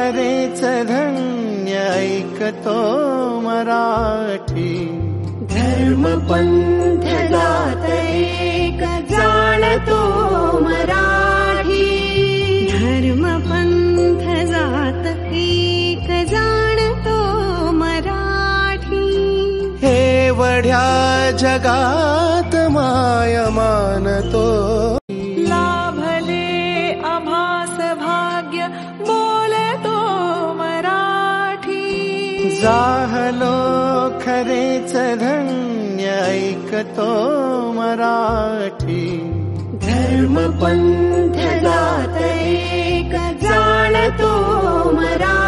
खरेच धन्य ऐकतो मराठी. धर्म पंथ जात एक जाणतो मराठी. धर्म पंथ जात एक जाणतो मराठी. हे वढ्या जगात माय मानतो. लाभले आभास भाग्य बोलतो मराठी. जाहलो खरेच धन्य ऐकतो मराठी. धर्म पंथ जात एक जाणतो मराठी.